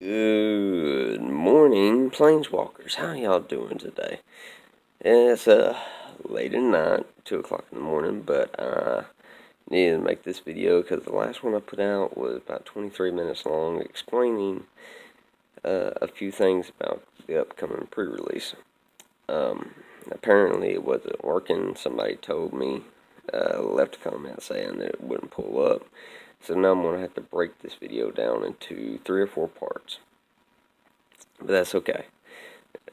Good morning, Planeswalkers. How y'all doing today? It's late at night, 2 o'clock in the morning, but I needed to make this video because the last one I put out was about 23 minutes long, explaining a few things about the upcoming pre-release. Apparently it wasn't working. Somebody told me, left a comment saying that it wouldn't pull up. So now I'm going to have to break this video down into 3 or 4 parts. But that's okay.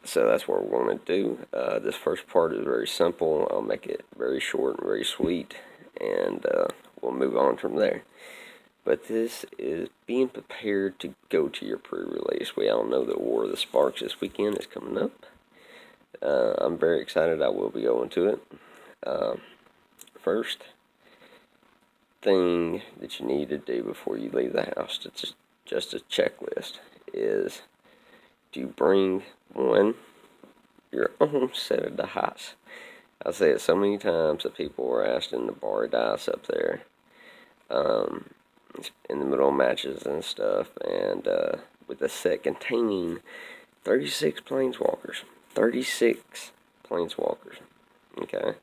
So that's what we're going to do. This first part is very simple. I'll make it very short and very sweet, and we'll move on from there. But this is being prepared to go to your pre-release. We all know the War of the Sparks this weekend is coming up. I'm very excited. I will be going to it. First thing that you need to do before you leave the house, it's just a checklist, is to bring your own set of dice. I say it so many times that people were asking to borrow dice up there in the middle of matches and stuff, and with a set containing 36 planeswalkers. 36 planeswalkers. Okay?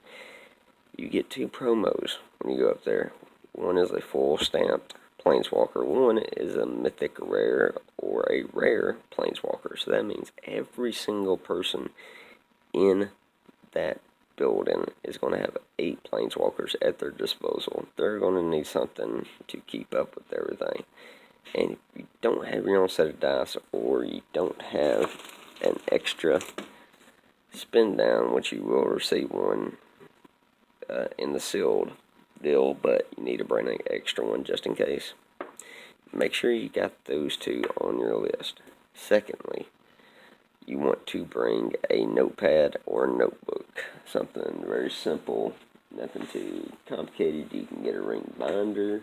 You get 2 promos when you go up there. One is a full stamped planeswalker. One is a mythic rare or a rare planeswalker. So that means every single person in that building is going to have 8 planeswalkers at their disposal. They're going to need something to keep up with everything. And if you don't have your own set of dice, or you don't have an extra spin down, which you will receive one in the sealed deal, but you need to bring an extra one just in case. Make sure you got those 2 on your list. Secondly, you want to bring a notepad or a notebook. Something very simple, nothing too complicated. You can get a ring binder,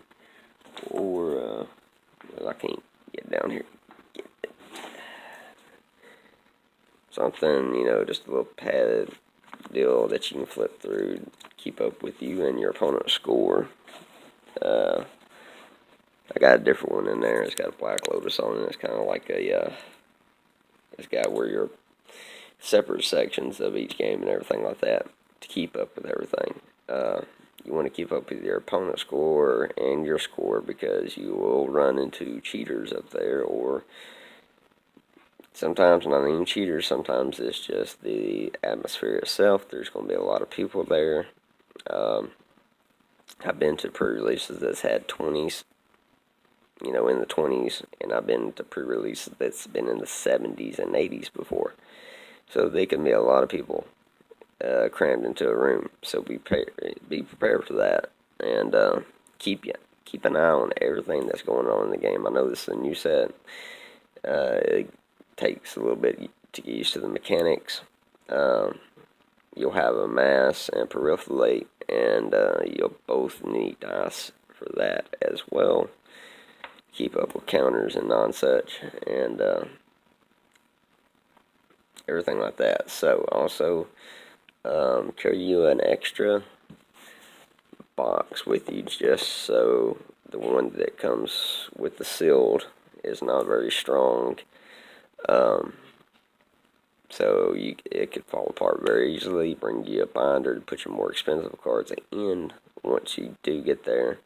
or well, I can't get down here. Something, just a little padded deal that you can flip through, keep up with you and your opponent's score. I got a different one in there. It's got a Black Lotus on it. It's kind of like it's got where your separate sections of each game and everything like that to keep up with everything. You want to keep up with your opponent's score and your score, because you will run into cheaters up there, or sometimes not even cheaters. Sometimes it's just the atmosphere itself. There's going to be a lot of people there. I've been to pre-releases that's had 20s, in the 20s, and I've been to pre-releases that's been in the 70s and 80s before. So they can be a lot of people crammed into a room. So be prepared for that, and keep an eye on everything that's going on in the game. I know this is a new set. It takes a little bit to get used to the mechanics. You'll have a mass and peripherate, and you'll both need dice for that as well. Keep up with counters and non-such, and everything like that. So also carry you an extra box with you, just so the one that comes with the sealed is not very strong. So it could fall apart very easily. Bring you a binder to put your more expensive cards in once you do get there.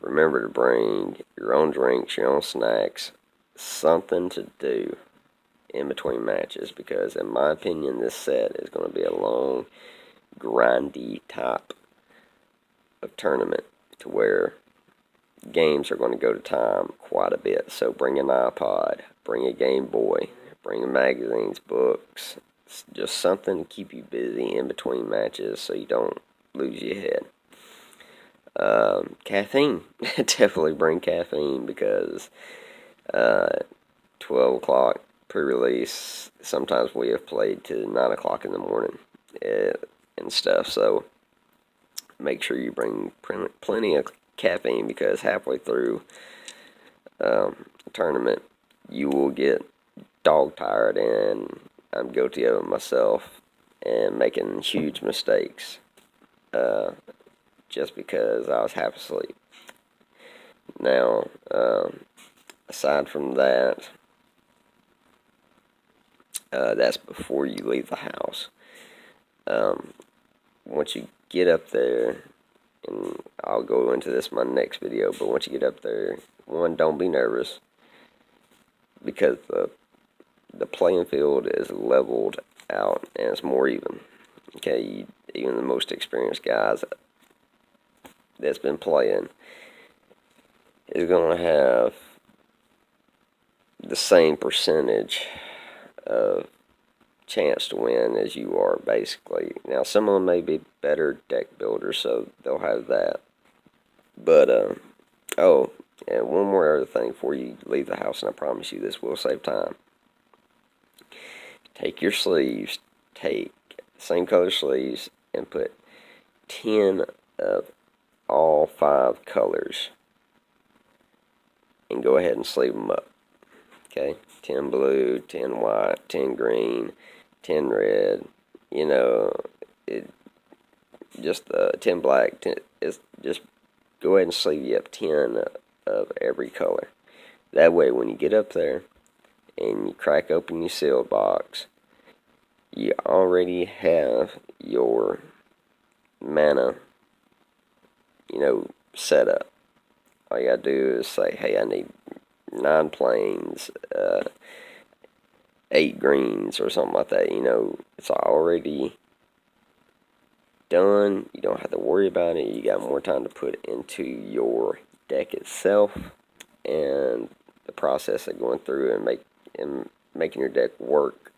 Remember to bring your own drinks, your own snacks, something to do in between matches, because in my opinion this set is going to be a long, grindy type of tournament, to where games are going to go to time quite a bit. So bring an iPod, bring a Game Boy, bring magazines, books, just something to keep you busy in between matches so you don't lose your head. Caffeine. Definitely bring caffeine, because 12 o'clock pre-release, sometimes we have played to 9 o'clock in the morning and stuff. So make sure you bring plenty of caffeine, because halfway through the tournament you will get dog tired, and I'm guilty of it myself, and making huge mistakes just because I was half asleep. Now aside from that, that's before you leave the house. Once you get up there, and I'll go into this in my next video, but once you get up there, one, don't be nervous, because the playing field is leveled out and it's more even. Okay, even the most experienced guys that's been playing is going to have the same percentage of chance to win as you are, basically. Now, some of them may be better deck builders, so they'll have that. But, oh, and one more other thing before you leave the house, and I promise you this will save time. Take your sleeves, take the same color sleeves, and put 10 of all 5 colors, and go ahead and sleeve them up. Okay, 10 blue, 10 white, 10 green, 10 red, you know, just 10 black, 10, just go ahead and sleeve you up 10 of every color. That way, when you get up there and you crack open your sealed box, you already have your mana, set up. All you gotta do is say, hey, I need 9 plains, 8 greens, or something like that. It's already done. You don't have to worry about it. You got more time to put into your deck itself, and the process of going through and making your deck work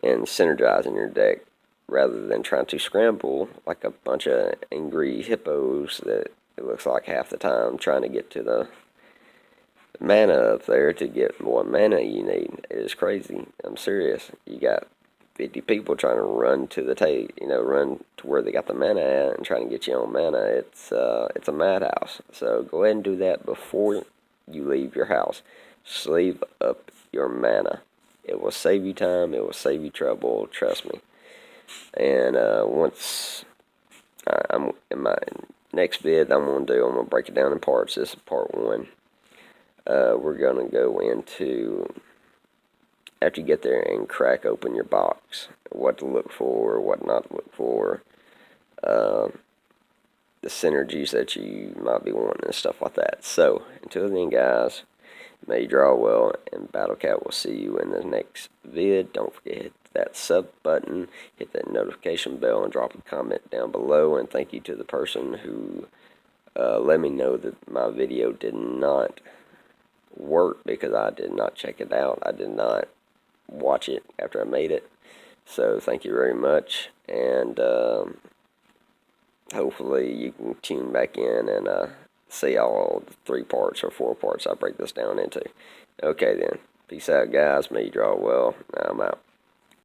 and synergizing your deck, rather than trying to scramble like a bunch of angry hippos that it looks like half the time, trying to get to the mana up there to get what mana you need. It is crazy. I'm serious. You got 50 people trying to run to the run to where they got the mana at and trying to get you on mana. It's a madhouse. So go ahead and do that before you leave your house. Sleeve up your mana. It will save you time. It will save you trouble. Trust me. And once I'm in my next vid, I'm gonna break it down in parts. This is part 1. We're gonna go into, after you get there and crack open your box, what to look for, what not to look for, the synergies that you might be wanting and stuff like that. So until then, guys, may you draw well, and BattleCat will see you in the next vid. Don't forget to hit that sub button, hit that notification bell, and drop a comment down below. And thank you to the person who let me know that my video did not work, because I did not check it out. I did not watch it after I made it. So thank you very much, and hopefully you can tune back in and see all the 3 parts or 4 parts I break this down into. Okay then, peace out, guys. May you draw well. Now I'm out.